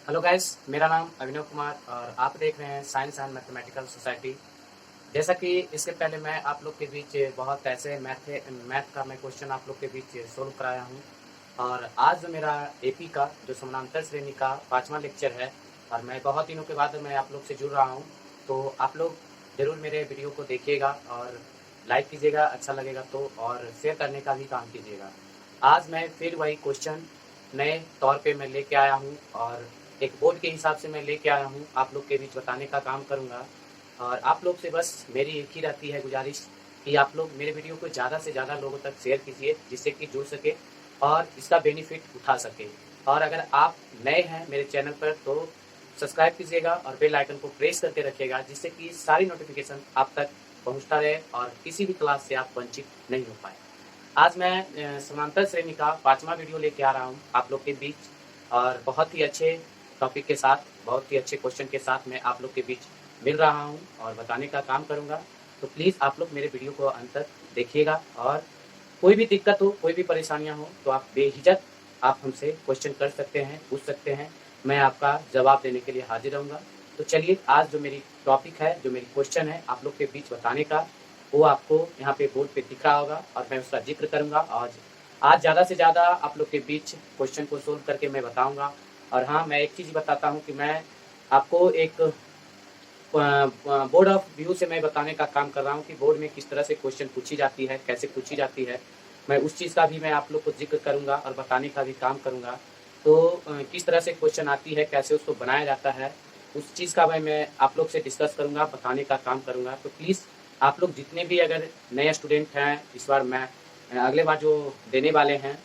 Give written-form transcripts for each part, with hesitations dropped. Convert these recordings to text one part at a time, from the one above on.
Hello guys, मेरा नाम अभिनव कुमार और आप देख रहे हैं साइंस एंड मैथमेटिकल सोसाइटी। जैसा कि इसके पहले मैं आप लोग के बीच बहुत ऐसे मैथ का मैं क्वेश्चन आप लोग के बीच सोल्व कराया हूं। और आज जो मेरा एपी का जो समानांतर श्रेणी का 5वां लेक्चर है और मैं बहुत दिनों के बाद मैं आप लोग से जुड़ रहा हूं, तो आप लोग ज़रूर मेरे वीडियो को देखिएगा और लाइक कीजिएगा, अच्छा लगेगा तो, और शेयर करने का भी काम कीजिएगा। आज मैं फिर वही क्वेश्चन नए तौर पे मैं लेके आया हूँ और एक बोर्ड के हिसाब से मैं लेके आया हूँ, आप लोग के बीच बताने का काम करूँगा। और आप लोग से बस मेरी एक ही रहती है गुजारिश कि आप लोग मेरे वीडियो को ज़्यादा से ज़्यादा लोगों तक शेयर कीजिए, जिससे कि जुड़ सके और इसका बेनिफिट उठा सके। और अगर आप नए हैं मेरे चैनल पर तो सब्सक्राइब कीजिएगा और बेल आइकन को प्रेस करके रखिएगा, जिससे कि सारी नोटिफिकेशन आप तक पहुंचता रहे और किसी भी क्लास से आप वंचित नहीं हो पाए। आज मैं समांतर श्रेणी का 5वां वीडियो लेके आ रहा हूँ आप लोग के बीच, और बहुत ही अच्छे टॉपिक के साथ, बहुत ही अच्छे क्वेश्चन के साथ मैं आप लोग के बीच मिल रहा हूँ और बताने का काम करूँगा। तो प्लीज़ आप लोग मेरे वीडियो को अंत तक देखिएगा और कोई भी दिक्कत हो, कोई भी परेशानियाँ हो तो आप बेझिझक आप हमसे क्वेश्चन कर सकते हैं, पूछ सकते हैं। मैं आपका जवाब देने के लिए हाजिर रहूँगा। तो चलिए, आज जो मेरी टॉपिक है, जो मेरी क्वेश्चन है आप लोग के बीच बताने का, वो आपको यहाँ पे बोर्ड पे दिख रहा होगा और मैं उसका जिक्र करूँगा। आज ज़्यादा से ज़्यादा आप लोग के बीच क्वेश्चन को सोल्व करके मैं बताऊँगा। और हाँ, मैं एक चीज़ बताता हूँ कि मैं आपको एक बोर्ड ऑफ व्यू से मैं बताने का काम कर रहा हूँ कि बोर्ड में किस तरह से क्वेश्चन पूछी जाती है, कैसे पूछी जाती है। मैं उस चीज़ का भी मैं आप लोग को जिक्र करूँगा और बताने का भी काम करूँगा। तो किस तरह से क्वेश्चन आती है, कैसे उसको बनाया जाता है, उस चीज़ का मैं आप लोग से डिस्कस करूँगा, बताने का काम करूँगा। तो प्लीज़ आप लोग जितने भी अगर नए स्टूडेंट हैं, इस बार मैं अगले बार जो देने वाले हैं,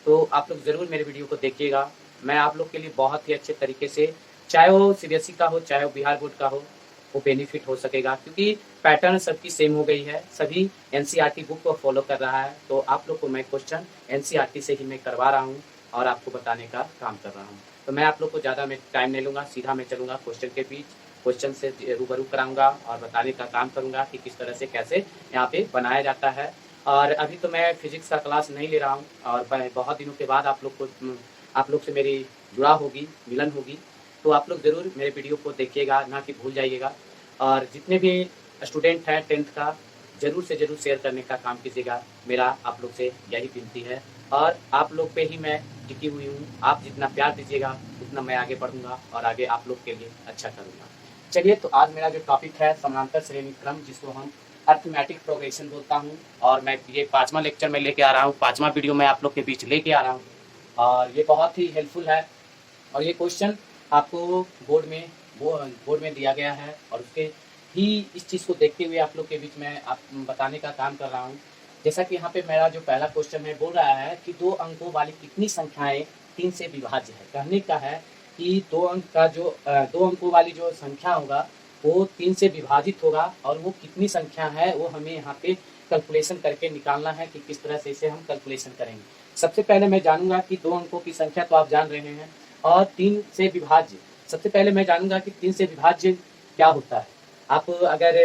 तो आप लोग ज़रूर मेरे वीडियो को देखिएगा। मैं आप लोग के लिए बहुत ही अच्छे तरीके से, चाहे वो सीबीएसई का हो, चाहे वो बिहार बोर्ड का हो, वो बेनिफिट हो सकेगा, क्योंकि पैटर्न सबकी सेम हो गई है, सभी एनसीईआरटी बुक को फॉलो कर रहा है। तो आप लोग को मैं क्वेश्चन एनसीईआरटी से ही मैं करवा रहा हूँ और आपको बताने का काम कर रहा हूँ। तो मैं आप लोग को ज़्यादा मैं टाइम नहीं लूँगा, सीधा मैं चलूँगा क्वेश्चन के बीच, क्वेश्चन से रूबरू कराऊंगा और बताने का काम करूँगा कि किस तरह से कैसे यहाँ पे बनाया जाता है। और अभी तो मैं फिजिक्स का क्लास नहीं ले रहा हूँ और बहुत दिनों के बाद आप लोग से मेरी जुड़ा होगी, मिलन होगी। तो आप लोग ज़रूर मेरे वीडियो को देखिएगा, ना कि भूल जाइएगा। और जितने भी स्टूडेंट हैं 10th का, ज़रूर से ज़रूर शेयर करने का काम कीजिएगा। मेरा आप लोग से यही विनती है और आप लोग पे ही मैं टिकी हुई हूँ। आप जितना प्यार दीजिएगा उतना मैं आगे बढ़ूँगा और आगे आप लोग के लिए अच्छा करूँगा। चलिए, तो आज मेरा जो टॉपिक है समानांतर श्रेणी क्रम, जिसको हम अर्थमेटिक प्रोग्रेशन बोलता हूँ, और मैं ये 5वां लेक्चर में लेके आ रहा हूँ, 5वां वीडियो मैं आप लोग के बीच लेके आ रहा हूँ। और ये बहुत ही हेल्पफुल है और ये क्वेश्चन आपको बोर्ड में दिया गया है और उसके ही इस चीज़ को देखते हुए आप लोग के बीच में आप बताने का काम कर रहा हूँ। जैसा कि यहाँ पे मेरा जो पहला क्वेश्चन है बोल रहा है कि 2 अंकों वाली कितनी संख्याएं 3 से विभाज्य है। कहने का है कि 2 अंकों वाली जो संख्या होगा वो 3 से विभाजित होगा, और वो कितनी संख्या है वो हमें यहाँ पे कैलकुलेशन करके निकालना है कि किस तरह से इसे हम कैलकुलेशन करेंगे। सबसे पहले मैं जानूंगा कि 2 अंकों की संख्या तो आप जान रहे हैं, और 3 से विभाज्य, सबसे पहले मैं जानूंगा कि 3 से विभाज्य क्या होता है। आप अगर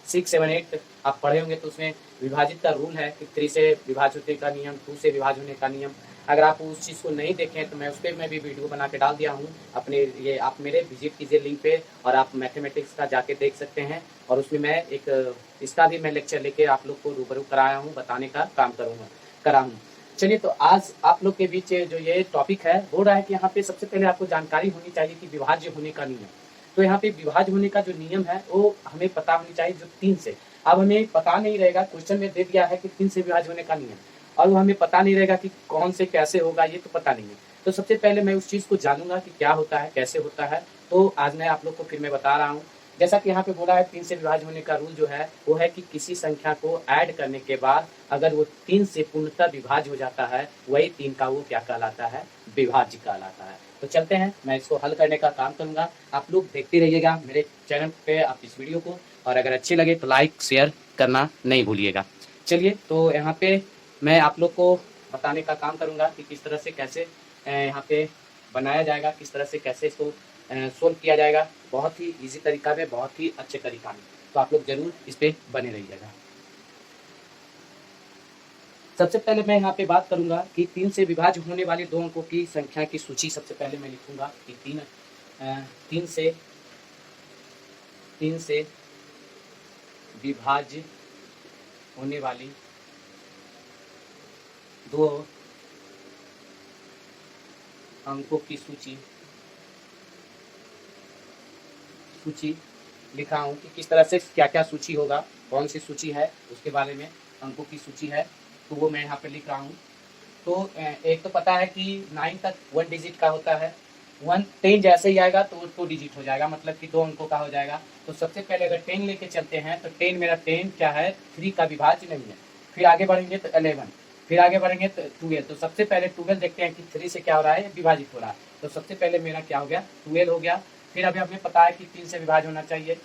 6, 7, 8 आप पढ़े होंगे तो उसमें विभाजित का रूल है कि 3 से विभाजित होने का नियम, 2 से विभाजित होने का नियम। अगर आप उस चीज़ को नहीं देखें तो मैं उस पर मैं भी वीडियो बना के डाल दिया हूँ अपने, ये आप मेरे विजिट कीजिए लिंक पे और आप मैथमेटिक्स का जाके देख सकते हैं। और उसमें मैं एक इसका भी मैं लेक्चर लेके आप लोग को रूबरू कराया हूँ, बताने का काम करा हूँ। चलिए, तो आज आप लोग के बीच जो ये टॉपिक है हो रहा है कि यहाँ पे सबसे पहले आपको जानकारी होनी चाहिए कि विभाज्य होने का नियम। तो यहाँ पे विभाज्य होने का जो नियम है वो हमें पता होनी चाहिए, जो 3 से। अब हमें पता नहीं रहेगा, क्वेश्चन में दे दिया है कि 3 से विभाज्य होने का नियम, और वो हमें पता नहीं रहेगा कि कौन से कैसे होगा, ये तो पता नहीं है। तो सबसे पहले मैं उस चीज़ को जानूंगा कि क्या होता है, कैसे होता है। तो आज मैं आप लोग को फिर मैं बता रहा हूँ। जैसा कि यहाँ पे बोला है 3 से विभाज्य होने का रूल जो है वो है कि किसी संख्या को ऐड करने के बाद अगर वो 3 से पूर्णतः विभाज्य हो जाता है, वही 3 का वो क्या कहलाता है, विभाज्य कहलाता है। तो चलते हैं, मैं इसको हल करने का काम करूंगा। आप लोग देखते रहिएगा मेरे चैनल पे आप इस वीडियो को, और अगर अच्छी लगे तो लाइक शेयर करना नहीं भूलिएगा। चलिए, तो यहाँ पे मैं आप लोग को बताने का काम करूंगा कि किस तरह से कैसे यहाँ पे बनाया जाएगा, किस तरह से कैसे इसको सोल्व किया जाएगा। बहुत ही इजी तरीका में, बहुत ही अच्छे तरीका में। तो आप लोग जरूर इस पे बने रहिएगा। सबसे पहले मैं यहाँ पे बात करूंगा कि 3 से विभाज्य होने वाले दो अंकों की संख्या की सूची सबसे पहले मैं लिखूंगा कि तीन से विभाज्य होने वाली दो अंकों की सूची लिखा हूँ कि किस तरह से क्या क्या सूची होगा, कौन सी सूची है उसके बारे में अंकों की सूची है, तो वो मैं यहाँ पे लिख रहा हूँ। तो एक तो पता है कि 9 तक 1 डिजिट का होता है, 10 जैसे ही आएगा तो 2 डिजिट हो जाएगा, मतलब कि 2 अंकों का हो जाएगा। तो सबसे पहले अगर 10 लेके चलते हैं तो 10 मेरा 10 क्या है, 3 का विभाज्य नहीं है। फिर आगे बढ़ेंगे तो 11, फिर आगे बढ़ेंगे तो 12। तो सबसे पहले 12 देखते हैं कि 3 से क्या हो रहा है, विभाजित हो रहा है। तो सबसे पहले मेरा क्या हो गया, 12 हो गया। फिर अभी हमें पता है कि 3 से विभाज्य होना चाहिए,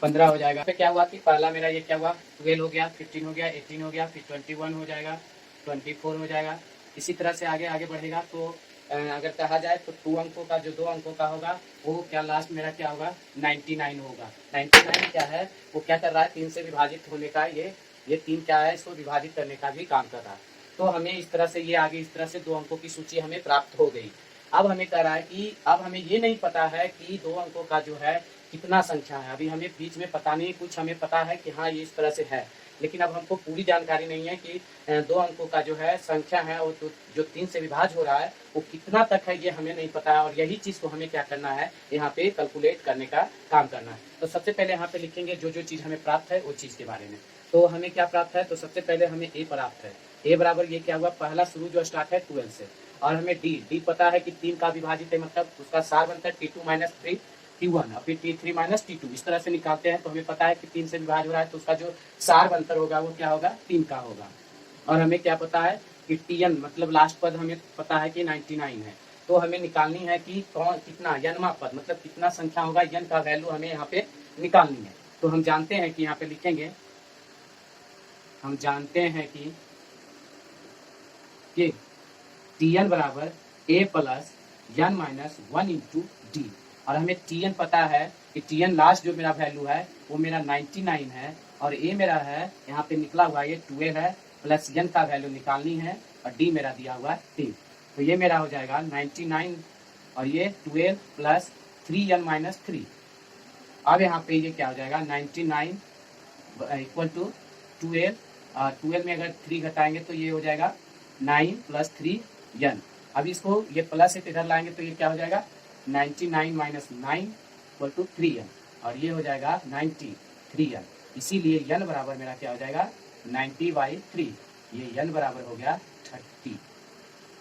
15 हो जाएगा। फिर क्या हुआ कि पहला मेरा ये क्या हुआ, 12 हो गया, 15 हो गया, 18 हो गया, फिर 21 हो जाएगा, 24 हो जाएगा। इसी तरह से आगे आगे बढ़ेगा। तो अगर कहा जाए तो 2 अंकों का जो 2 अंकों का होगा वो क्या लास्ट मेरा क्या होगा, 99 होगा। 99 क्या है, वो क्या कर रहा है, 3 से विभाजित होने का, ये 3 क्या है, इसको विभाजित करने का भी काम कर रहा है। तो हमें इस तरह से ये आगे इस तरह से 2 अंकों की सूची हमें प्राप्त हो गई। अब हमें कह रहा है कि अब हमें ये नहीं पता है कि 2 अंकों का जो है कितना संख्या है। अभी हमें बीच में पता नहीं, कुछ हमें पता है कि हाँ ये इस तरह से है, लेकिन अब हमको पूरी जानकारी नहीं है कि 2 अंकों का जो है संख्या है वो तो जो 3 से विभाज्य हो रहा है वो कितना तक है, ये हमें नहीं पता है। और यही चीज़ को हमें क्या करना है, यहाँ पे कैलकुलेट करने का काम करना है। तो सबसे पहले यहाँ पे लिखेंगे जो चीज़ हमें प्राप्त है वो चीज़ के बारे में। तो हमें क्या प्राप्त है, तो सबसे पहले हमें ए प्राप्त है। ए बराबर ये क्या हुआ, पहला शुरू जो स्टार्ट है 12 से, और हमें डी पता है कि 3 का विभाजित है, मतलब उसका सार बनता है T2 माइनस 3 T1 और फिर T3 माइनस T2। इस तरह से निकालते हैं। तो हमें पता है कि 3 से विभाज्य हो रहा है तो उसका जो सार बनतर होगा वो क्या होगा, 3 का होगा। और हमें क्या पता है कि Tn मतलब लास्ट पद हमें पता है कि 99 है। तो हमें निकालनी है कि कौन कितना यनमा पद मतलब कितना संख्या होगा, यन का वैल्यू हमें यहाँ पे निकालनी है। तो हम जानते हैं कि यहाँ पे लिखेंगे, हम जानते हैं कि Tn बराबर a plus n minus 1 into D. और हमें Tn पता है कि Tn लास्ट जो मेरा वैल्यू है वो मेरा 99 है, और a मेरा है यहाँ पे निकला हुआ ये 12 है, प्लस n का वैल्यू निकालनी है, और d मेरा दिया हुआ है 3। तो ये मेरा हो जाएगा 99 और ये 12 प्लस 3n माइनस 3। अब यहाँ पे ये क्या हो जाएगा, 99 इक्वल टू 12, 12 में अगर 3 घटाएंगे तो ये हो जाएगा 9 प्लस 3n। अब इसको ये प्लस से इधर लाएंगे तो ये क्या हो जाएगा, 99 माइनस 9 इक्वल टू 3n, और ये हो जाएगा 93n। इसीलिए n बराबर मेरा क्या हो जाएगा, 90/3। ये n बराबर हो गया 30।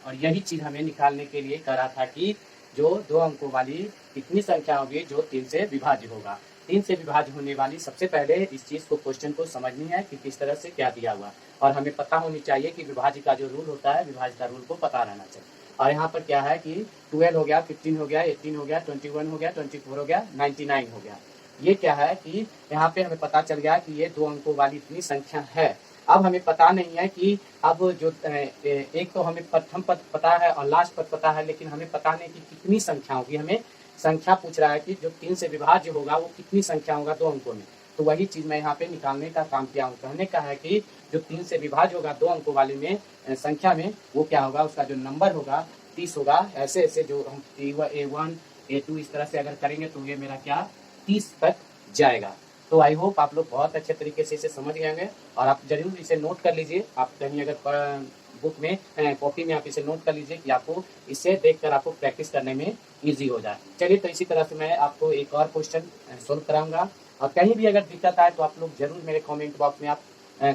और यही चीज़ हमें निकालने के लिए कह रहा था कि जो 2 अंकों वाली कितनी संख्या होगी जो 3 से विभाज्य होगा। 3 से विभाज्य होने वाली सबसे पहले इस चीज़ को क्वेश्चन को समझनी है कि किस तरह से क्या दिया हुआ, और हमें पता होनी चाहिए कि विभाज्य का जो रूल होता है, विभाज्य का रूल को पता रहना चाहिए। और यहाँ पर क्या है कि 12 हो गया, 15 हो गया, 18 हो गया, 21 हो गया, 24 हो गया, 99 हो गया। ये क्या है कि यहाँ पे हमें पता चल गया कि ये 2 अंकों वाली इतनी संख्या है। अब हमें पता नहीं है कि अब जो एक तो हमें प्रथम पद पता है और लास्ट पद पता है, लेकिन हमें पता नहीं कि कितनी संख्या होगी। हमें संख्या पूछ रहा है कि जो 3 से विभाज्य होगा वो कितनी संख्या होगा 2 अंकों में। तो वही चीज़ मैं यहाँ पे निकालने का काम किया हूँ। कहने का है कि जो 3 से विभाज्य होगा 2 अंकों वाले में संख्या में, वो क्या होगा, उसका जो नंबर होगा 30 होगा। ऐसे ऐसे जो हम A1 A2 इस तरह से अगर करेंगे तो ये मेरा क्या 30 तक जाएगा। तो आई होप आप लोग बहुत अच्छे तरीके से इसे समझ गए होंगे, और आप जरूर इसे नोट कर लीजिए। आप कहीं अगर बुक में कॉपी में आप इसे नोट कर लीजिए कि आपको इसे देखकर आपको प्रैक्टिस करने में इजी हो जाए। चलिए, तो इसी तरह से मैं आपको एक और क्वेश्चन सोल्व कराऊंगा, और कहीं भी अगर दिक्कत आए तो आप लोग जरूर मेरे कमेंट बॉक्स में आप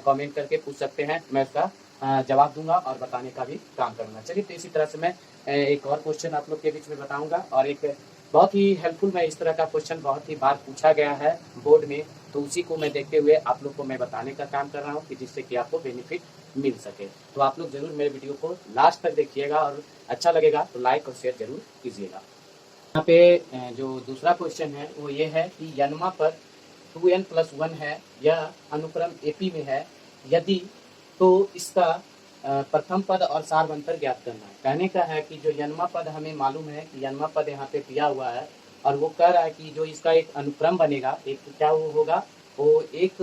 कमेंट करके पूछ सकते हैं। मैं उसका जवाब दूंगा और बताने का भी काम करूंगा। चलिए, तो इसी तरह से मैं एक और क्वेश्चन आप लोग के बीच में बताऊंगा, और एक बहुत ही हेल्पफुल, मैं इस तरह का क्वेश्चन बहुत ही बार पूछा गया है बोर्ड में, तो उसी को मैं देखते हुए आप लोग को मैं बताने का काम कर रहा हूँ कि जिससे कि आपको बेनिफिट मिल सके। तो आप लोग जरूर मेरे वीडियो को लास्ट तक देखिएगा, और अच्छा लगेगा तो लाइक और शेयर जरूर कीजिएगा। यहाँ पे जो दूसरा क्वेश्चन है वो ये है कि यनमा पर 2n प्लस 1 है, यह अनुक्रम AP में है, यदि तो इसका प्रथम पद और सार बनकर ज्ञात करना है। कहने का है कि जो यनमा पद हमें मालूम है कि यनमा पद यहाँ पे दिया हुआ है, और वो कह रहा है कि जो इसका एक अनुक्रम बनेगा, एक क्या वो होगा, वो एक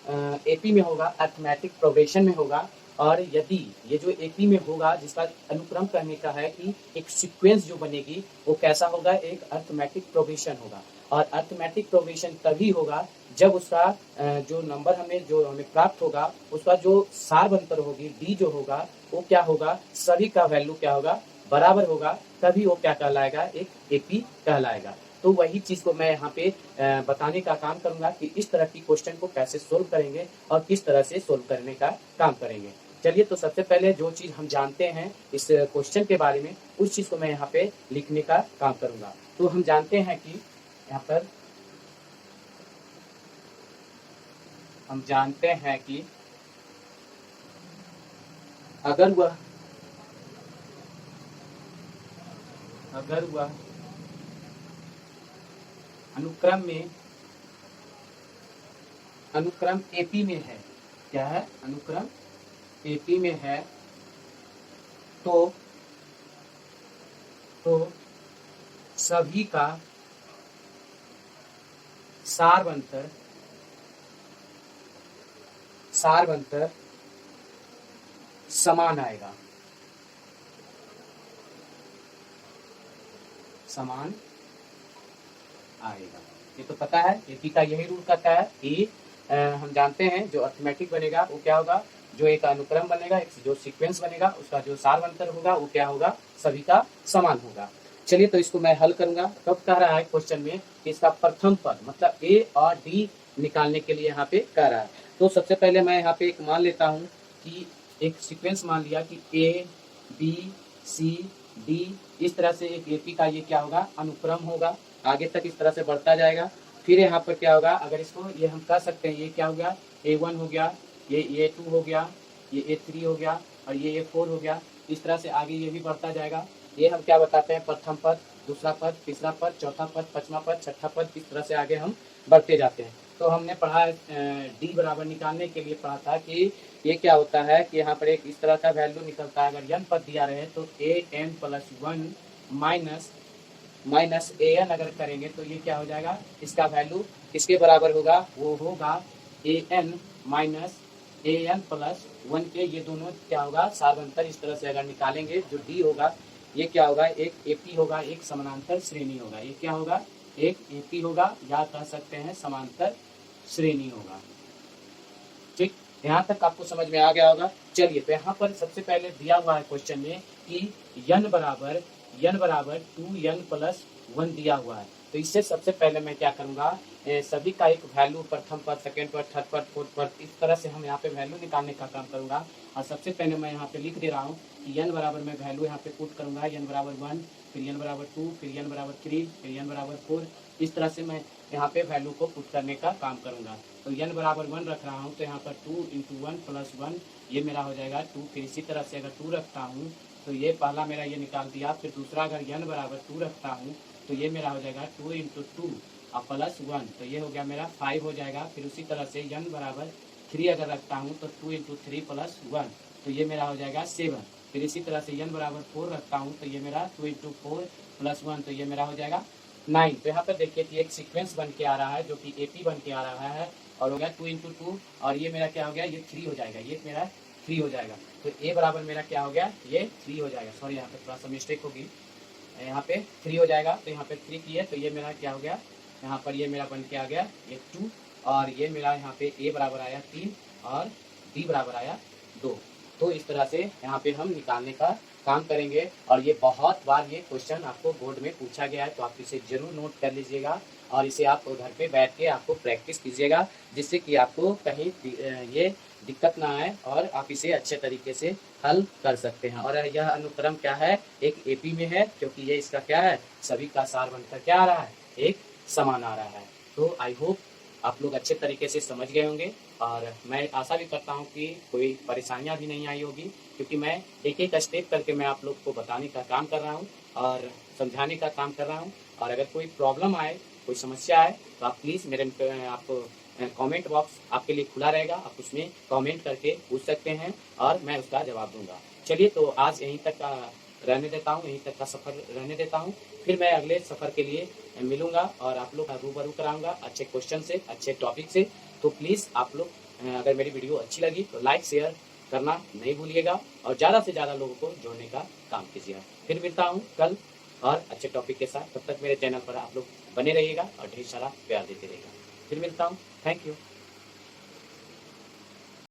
एपी में होगा, अर्थमेटिक प्रोग्रेशन में होगा। और यदि ये जो एपी में होगा जिसका अनुक्रम कहने का है कि एक सीक्वेंस जो बनेगी वो कैसा होगा, एक अर्थमेटिक प्रोग्रेशन होगा। और अर्थमेटिक प्रोग्रेशन तभी होगा जब उसका जो नंबर हमें प्राप्त होगा उसका जो सारबंतर होगी डी जो होगा वो क्या होगा, सभी का वैल्यू क्या होगा, बराबर होगा, तभी वो क्या कहलाएगा, एक एपी कहलाएगा। तो वही चीज को मैं यहाँ पे बताने का काम करूंगा कि इस तरह की क्वेश्चन को कैसे सोल्व करेंगे और किस तरह से सोल्व करने का काम करेंगे। चलिए, तो सबसे पहले जो चीज हम जानते हैं इस क्वेश्चन के बारे में उस चीज को मैं यहाँ पे लिखने का काम करूंगा। तो हम जानते हैं कि यहाँ पर हम जानते हैं कि अगर वह अनुक्रम एपी में है, क्या है, अनुक्रम एपी में है, तो सभी का सारबंतर समान आएगा, समान आएगा। ये तो पता है, एपी का यही रूल कहता है कि हम जानते हैं जो अर्थमेटिक बनेगा वो क्या होगा, जो एक अनुक्रम बनेगा, एक जो सीक्वेंस बनेगा उसका जो सारबंतर होगा वो क्या होगा, सभी का समान होगा। चलिए, तो इसको मैं हल करूंगा। कब कह रहा है क्वेश्चन में कि इसका प्रथम पद मतलब ए और डी निकालने के लिए यहाँ पे कह रहा है। तो सबसे पहले मैं यहाँ पे एक मान लेता हूँ कि एक सीक्वेंस मान लिया कि ए बी सी डी, इस तरह से एक एपी का ये क्या होगा, अनुक्रम होगा, आगे तक इस तरह से बढ़ता जाएगा। फिर यहाँ पर क्या होगा, अगर इसको ये हम कह सकते हैं, ये क्या हो गया, A1 हो गया, ये A2 हो गया, ये A3 हो गया और ये A4 हो गया। इस तरह से आगे ये भी बढ़ता जाएगा। ये हम क्या बताते हैं, प्रथम पद, दूसरा पद, तीसरा पद, चौथा पद, पांचवा पद, छठा पद, इस तरह से आगे हम बढ़ते जाते हैं। तो हमने पढ़ा डी बराबर निकालने के लिए पढ़ा था कि ये क्या होता है कि यहाँ पर एक इस तरह का वैल्यू निकलता है। अगर n पद दिया रहे तो an+1 माइनस an अगर करेंगे तो ये क्या हो जाएगा, इसका वैल्यू किसके बराबर होगा, वो होगा an माइनस an+1 के। ये दोनों क्या होगा, सारबंतर इस तरह से अगर निकालेंगे जो डी होगा ये क्या होगा, एक एपी होगा, एक समानांतर श्रेणी होगा। ये क्या होगा, एक एपी होगा या कह सकते हैं समांतर श्रेणी होगा। ठीक, यहाँ तक आपको समझ में आ गया होगा। चलिए, तो यहाँ पर सबसे पहले दिया हुआ है क्वेश्चन में कि n बराबर 2n+1 दिया हुआ है। तो इससे सबसे पहले मैं क्या करूंगा, सभी का एक वैल्यू, प्रथम पद, सेकेंड पद, थर्ड पद, फोर्थ पद, इस तरह से हम यहाँ पे वैल्यू निकालने का काम करूंगा। और सबसे पहले मैं यहाँ पे लिख दे रहा हूँ कि n बराबर मैं वैल्यू यहाँ पे पुट करूंगा, n बराबर 1, फिर n बराबर 2, फिर n बराबर 3, फिर n बराबर 4, इस तरह से मैं यहाँ पे वैल्यू को पुट करने का काम करूंगा। तो n बराबर 1 रख रहा हूँ तो यहाँ पर 2 × 1 + 1 ये मेरा हो जाएगा 2। फिर इसी तरह से अगर 2 रखता हूँ तो ये पहला मेरा ये निकाल दिया। फिर दूसरा अगर n बराबर 2 रखता हूँ तो ये मेरा हो जाएगा 2 × 2 और +1, तो ये हो गया मेरा 5 हो जाएगा। फिर उसी तरह से n बराबर 3 अगर रखता हूँ तो 2 × 3 + 1, तो ये मेरा हो जाएगा 7। फिर इसी तरह से n बराबर 4 रखता हूँ तो ये मेरा 2 × 4 + 1, तो ये मेरा हो जाएगा 9। तो यहाँ पर देखिए कि एक सीक्वेंस बन के आ रहा है जो कि एपी बन के आ रहा है और हो गया 2 × 2 और ये मेरा क्या हो गया, ये 3 हो जाएगा, ये मेरा 3 हो जाएगा। तो ए बराबर मेरा क्या हो गया, ये 3 हो जाएगा। सॉरी, यहाँ पे थोड़ा सा मिस्टेक होगी, यहाँ पे 3 हो जाएगा। तो यहाँ पे 3 की है तो ये मेरा क्या हो गया, यहाँ पर ये मेरा बन के आ गया ये 2 और ये मेरा यहाँ पे ए बराबर आया 3 और डी बराबर आया 2। तो इस तरह से यहाँ पे हम निकालने का काम करेंगे। और ये बहुत बार ये क्वेश्चन आपको बोर्ड में पूछा गया है, तो आप इसे जरूर नोट कर लीजिएगा और इसे आप घर पे बैठ के आपको प्रैक्टिस कीजिएगा, जिससे कि आपको कहीं ये दिक्कत ना आए और आप इसे अच्छे तरीके से हल कर सकते हैं। और यह अनुक्रम क्या है, एक एपी में है, क्योंकि ये इसका क्या है, सभी का सार बनकर क्या आ रहा है, एक समान आ रहा है। तो आई होप आप लोग अच्छे तरीके से समझ गए होंगे और मैं आशा भी करता हूँ कि कोई परेशानियाँ भी नहीं आई होगी, क्योंकि मैं एक एक स्टेप करके मैं आप लोग को बताने का काम कर रहा हूँ और समझाने का काम कर रहा हूँ। और अगर कोई प्रॉब्लम आए, कोई समस्या आए तो आप प्लीज़ मेरे आप कमेंट बॉक्स आपके लिए खुला रहेगा, आप उसमें कमेंट करके पूछ सकते हैं और मैं उसका जवाब दूंगा। चलिए, तो आज यहीं तक का रहने देता हूँ, यहीं तक का सफ़र रहने देता हूँ। फिर मैं अगले सफ़र के लिए मिलूंगा और आप लोग रूबरू कराऊंगा अच्छे क्वेश्चन से, अच्छे टॉपिक से। तो प्लीज़ आप लोग अगर मेरी वीडियो अच्छी लगी तो लाइक शेयर करना नहीं भूलिएगा और ज़्यादा से ज़्यादा लोगों को जोड़ने का काम कीजिएगा। फिर मिलता हूँ कल और अच्छे टॉपिक के साथ। तब तक मेरे चैनल पर आप लोग बने रहिएगा और ढेर सारा प्यार देते रहिएगा। फिर मिलता हूँ। Thank you.